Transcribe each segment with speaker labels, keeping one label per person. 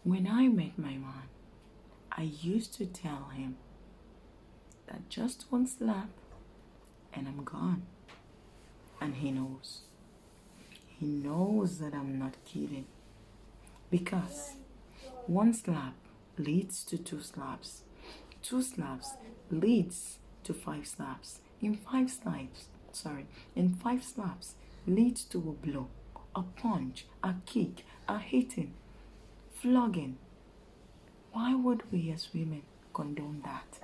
Speaker 1: When I met my man, I used to tell him that just one slap and I'm gone. And he knows. He knows that I'm not kidding. Because one slap leads to two slaps. Two slaps leads to five slaps. In five slaps leads to a blow, a punch, a kick, a hitting, flogging. Why would we as women condone that?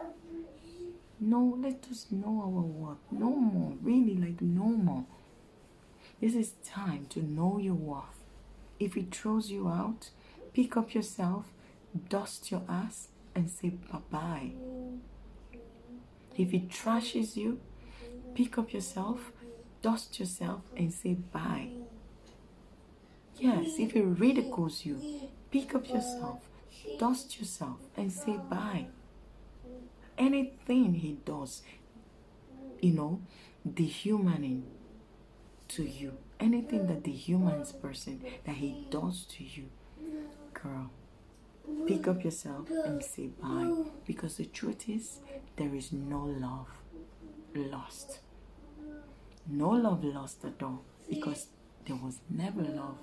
Speaker 1: No, let us know our worth. No more. Really, no more. This is time to know your worth. If it throws you out, pick up yourself, dust your ass, and say bye-bye. If it trashes you, pick up yourself, dust yourself, and say bye. Yes, if it ridicules you, pick up yourself, dust yourself, and say bye. Anything he does, dehumaning to you, anything that dehumans person that he does to you, girl, pick up yourself and say bye. Because the truth is, there is no love lost. No love lost at all. Because there was never love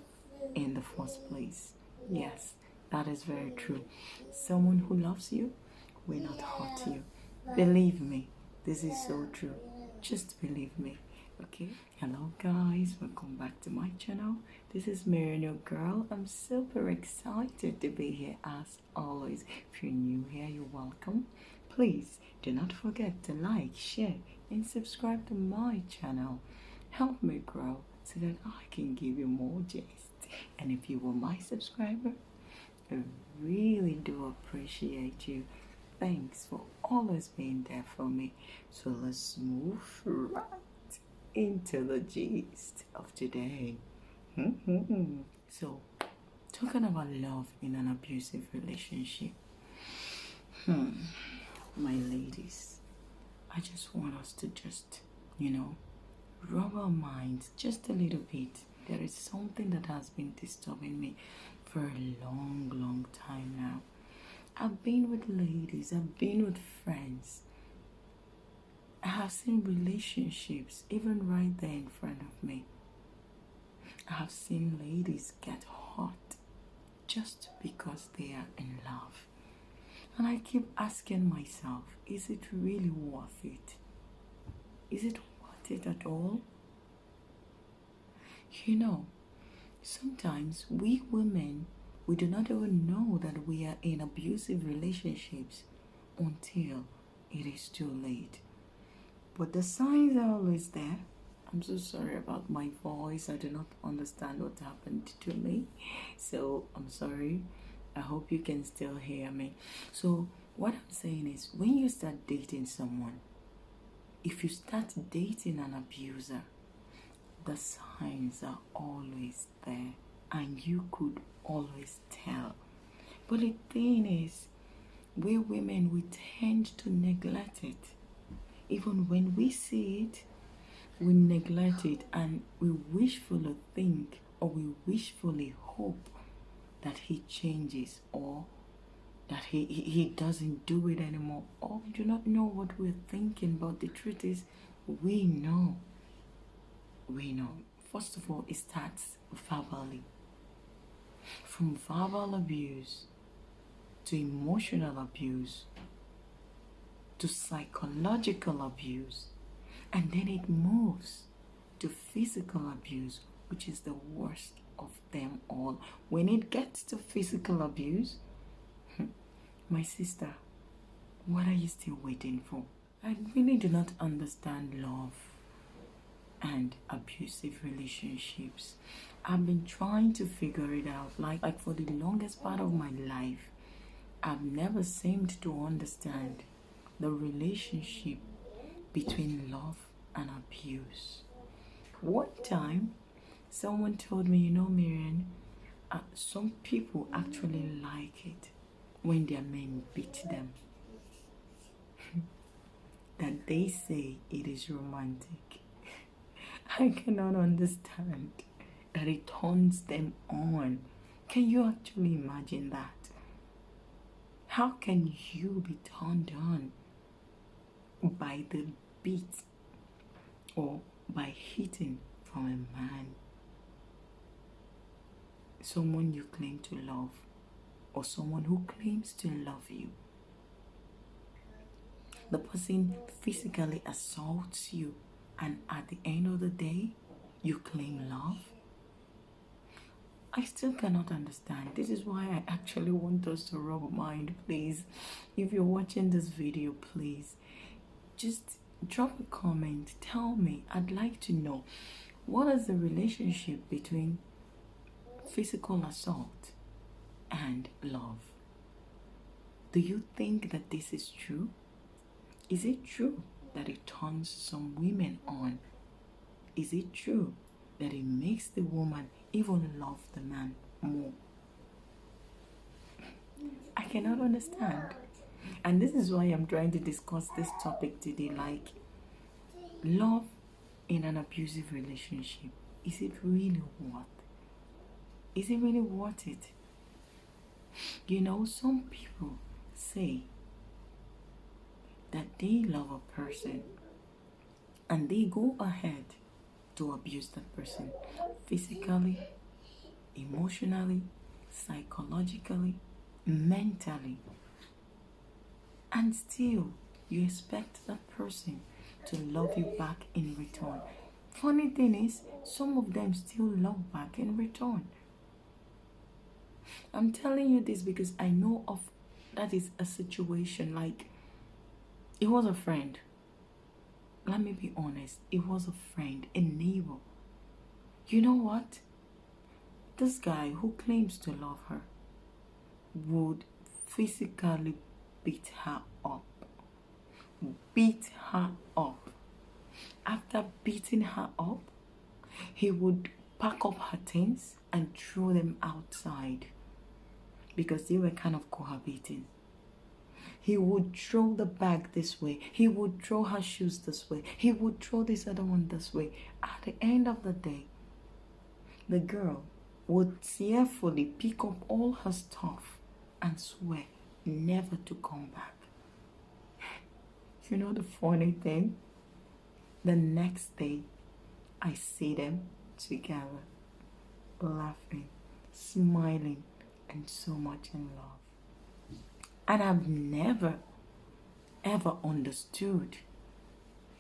Speaker 1: in the first place. Yes, that is very true. Someone who loves you will not hurt you. Believe me, this is so true. Just believe me. Okay, hello guys, welcome back to my channel. This is Nigerian, your girl. I'm super excited to be here as always. If you're new here, you're welcome. Please do not forget to like, share, and subscribe to my channel. Help me grow so that I can give you more gist. And if you were my subscriber, I really do appreciate you. Thanks for always being there for me. So let's move right into the gist of today. So, talking about love in an abusive relationship. My ladies, I just want us to just, rub our minds just a little bit. There is something that has been disturbing me for a long time now. I've been with ladies, I've been with friends. I have seen relationships even right there in front of me. I have seen ladies get hurt just because they are in love. And I keep asking myself, is it really worth it? Is it worth it at all? Sometimes we women, we do not even know that we are in abusive relationships until it is too late. But the signs are always there. I'm so sorry about my voice. I do not understand what happened to me. So I'm sorry. I hope you can still hear me. So what I'm saying is, when you start dating someone, if you start dating an abuser, the signs are always there and you could always tell. But the thing is, we women, we tend to neglect it. Even when we see it, we neglect it and we wishfully think or we wishfully hope that he changes or that he doesn't do it anymore, or we do not know what we're thinking. But the truth is, we know. First of all, it starts verbally. From verbal abuse to emotional abuse to psychological abuse, and then it moves to physical abuse, which is the worst of them all. When it gets to physical abuse, my sister, what are you still waiting for? I really do not understand love and abusive relationships. I've been trying to figure it out. Like for the longest part of my life, I've never seemed to understand the relationship between love and abuse. One time, someone told me, Miriam, some people actually like it when their men beat them. That they say it is romantic. I cannot understand that it turns them on. Can you actually imagine that? How can you be turned on by the beat or by hitting from a man, someone you claim to love, or someone who claims to love you? The person physically assaults you, and at the end of the day, you claim love? I still cannot understand. This is why I actually want us to rub mind, please. If you're watching this video, please, just drop a comment. Tell me. I'd like to know, what is the relationship between physical assault and love? Do you think that this is true? Is it true that it turns some women on? Is it true that it makes the woman even love the man more? I cannot understand. And this is why I'm trying to discuss this topic today. Like, love in an abusive relationship, is it really worth? Is it really worth it? You know, some people say that they love a person and they go ahead to abuse that person physically, emotionally, psychologically, mentally, and still you expect that person to love you back in return. Funny thing is, some of them still love back in return. I'm telling you this because I know of that is a situation. Like, it was a friend. Let me be honest. It was a friend, a neighbor. You know what? This guy who claims to love her would physically beat her up. Beat her up. After beating her up, he would pack up her things and throw them outside because they were kind of cohabiting. He would throw the bag this way. He would throw her shoes this way. He would throw this other one this way. At the end of the day, the girl would tearfully pick up all her stuff and swear never to come back. You know the funny thing? The next day, I see them together, laughing, smiling, and so much in love. And I've never, ever understood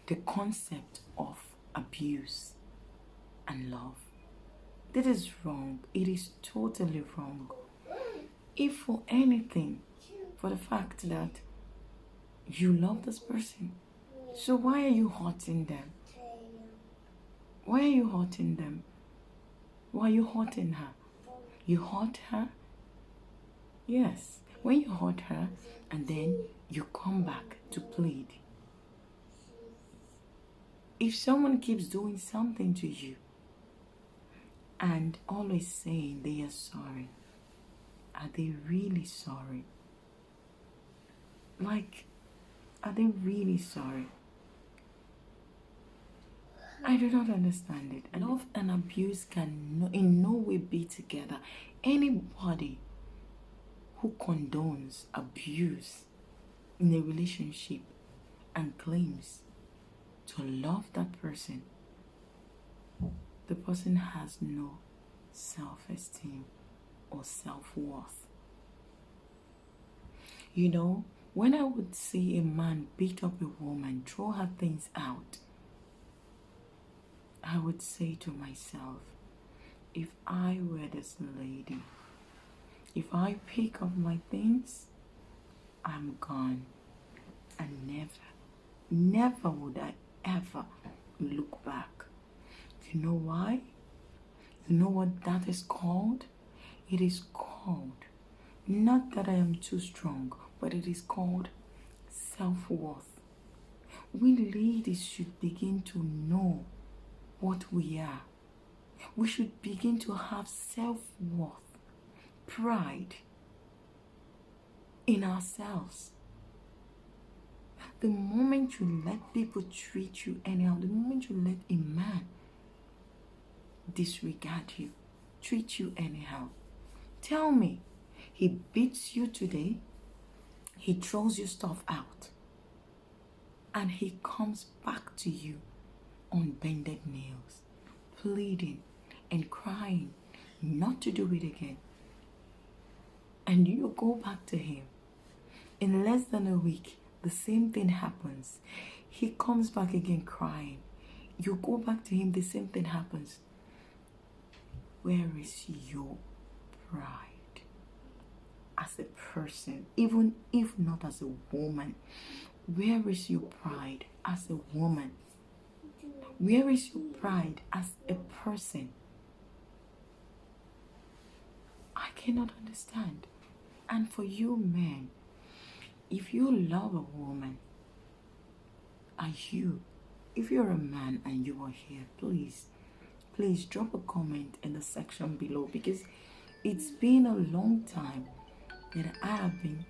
Speaker 1: the concept of abuse and love. This is wrong. It is totally wrong. If for anything, for the fact that you love this person, so why are you hurting them? Why are you hurting them? Why are you hurting her? You hurt her? Yes. When you hurt her and then you come back to plead. If someone keeps doing something to you and always saying they are sorry, are they really sorry? Like, are they really sorry? I do not understand it. Love and abuse can in no way be together. Anybody who condones abuse in a relationship and claims to love that person, the person has no self-esteem or self-worth. You know, when I would see a man beat up a woman, throw her things out, I would say to myself, if I were this lady, if I pick up my things, I'm gone. And never would I ever look back. You know why? You know what that is called? It is called, not that I am too strong, but it is called self-worth. We ladies should begin to know what we are. We should begin to have self-worth, pride in ourselves. The moment you let people treat you anyhow, the moment you let a man disregard you, treat you anyhow, tell me, he beats you today, He throws your stuff out. And he comes back to you on bended nails, pleading and crying not to do it again. And you go back to him. In less than a week, the same thing happens. He comes back again crying. You go back to him, the same thing happens. Where is your pride as a person, even if not as a woman? Where is your pride as a woman? Where is your pride as a person? I cannot understand. And for you men, if you love a woman, if you're a man and you are here, please drop a comment in the section below, because it's been a long time that I have been,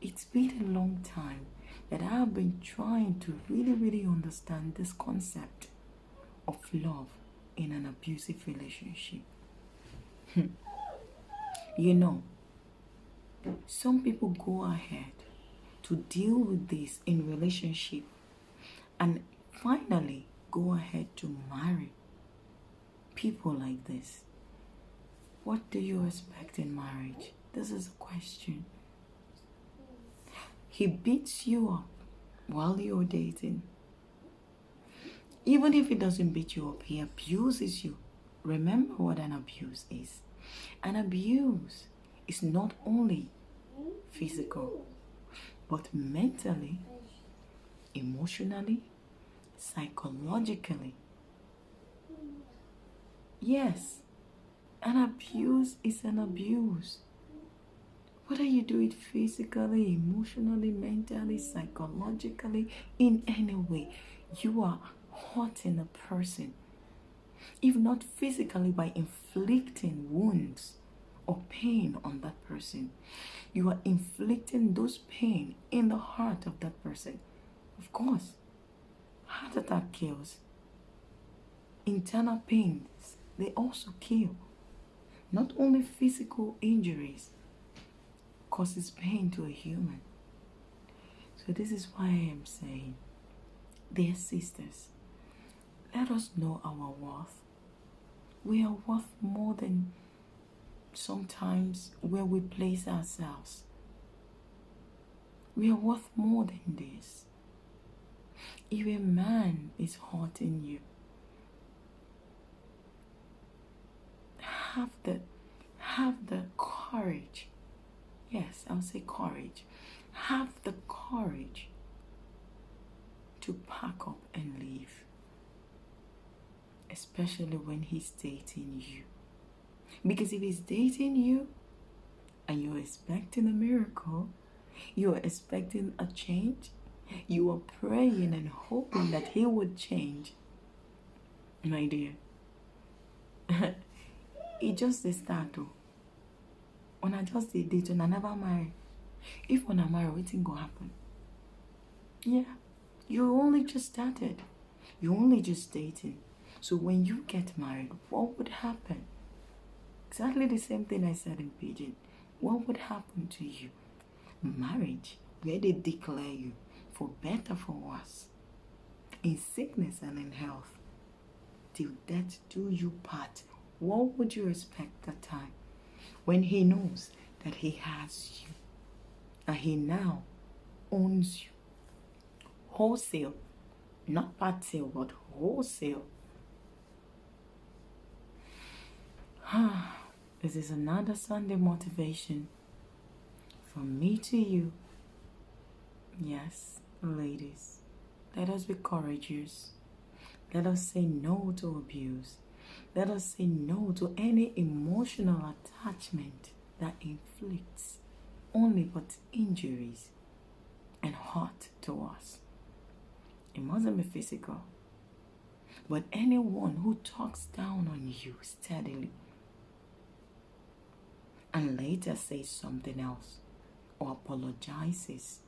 Speaker 1: it's been a long time that I have been trying to really understand this concept of love in an abusive relationship. You know, some people go ahead to deal with this in relationship and finally go ahead to marry people like this. What do you expect in marriage? This is a question. He beats you up while you're dating. Even if he doesn't beat you up, he abuses you. Remember what an abuse is. An abuse is not only physical, but mentally, emotionally, psychologically. Yes, an abuse is an abuse. Whether you do it physically, emotionally, mentally, psychologically, in any way, you are hurting a person. If not physically, by inflicting wounds or pain on that person, you are inflicting those pain in the heart of that person. Of course, heart attack kills. Internal pains, they also kill. Not only physical injuries causes pain to a human. So this is why I am saying, dear sisters, let us know our worth. We are worth more than sometimes where we place ourselves. We are worth more than this. If a man is hurting you, have the courage. Yes, I'll say courage. Have the courage to pack up and leave. Especially when he's dating you. Because if he's dating you and you're expecting a miracle, you're expecting a change, you are praying and hoping that he would change, my dear, it just a start. When I just did it, when I never marry. If when I marry, what's going to happen? Yeah, you only just started. You only just dating. So when you get married, what would happen? Exactly the same thing I said in Pigeon. What would happen to you? Marriage, where they declare you for better, for worse, in sickness and in health, till death do you part. What would you expect that time when he knows that he has you, and he now owns you wholesale, not part sale, but wholesale? This is another Sunday motivation from me to you. Yes, ladies, let us be courageous. Let us say no to abuse. Let us say no to any emotional attachment that inflicts only but injuries and hurt to us. It mustn't be physical. But anyone who talks down on you steadily and later says something else, or apologizes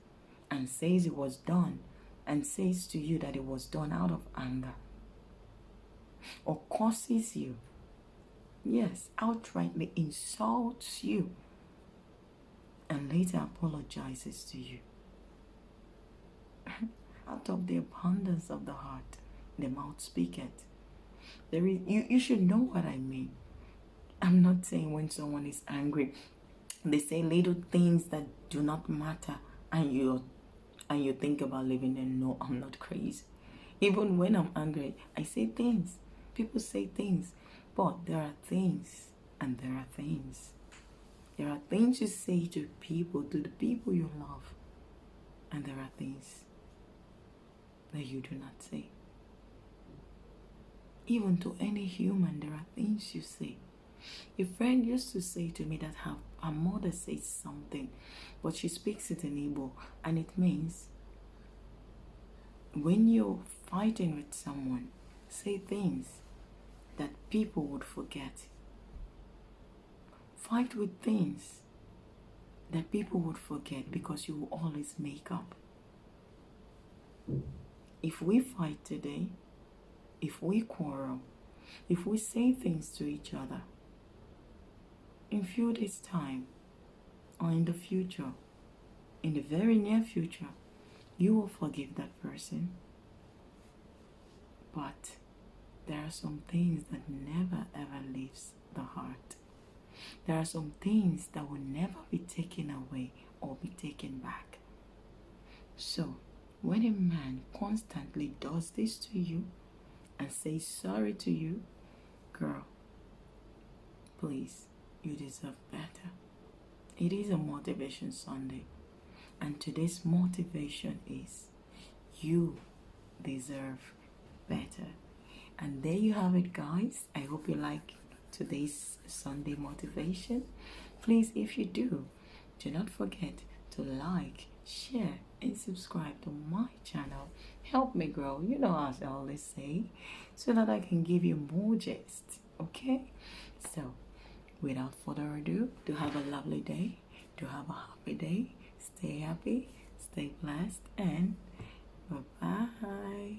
Speaker 1: and says it was done, and says to you that it was done out of anger, or curses you, yes, outrightly insults you, and later apologizes to you. Out of the abundance of the heart, the mouth speaketh. You should know what I mean. I'm not saying when someone is angry, they say little things that do not matter, and you think about leaving them. No, I'm not crazy. Even when I'm angry, I say things. People say things, but there are things and there are things. There are things you say to the people you love, and there are things that you do not say. Even to any human, there are things you say. A friend used to say to me that her mother says something, but she speaks it in Igbo, and it means when you're fighting with someone, say things that people would forget. Fight with things that people would forget because you will always make up. If we fight today, if we quarrel, if we say things to each other, in few days' time, or in the future, in the very near future, you will forgive that person. But there are some things that never ever leaves the heart. There are some things that will never be taken away or be taken back. So, when a man constantly does this to you and says sorry to you, girl, please, you deserve better. It is a Motivation Sunday, and today's motivation is you deserve better. And there you have it, guys. I hope you like today's Sunday motivation. Please, if you do not forget to like, share, and subscribe to my channel. Help me grow, as I always say, so that I can give you more gist. Okay? So, without further ado, do have a lovely day. Do have a happy day. Stay happy, stay blessed, and bye-bye.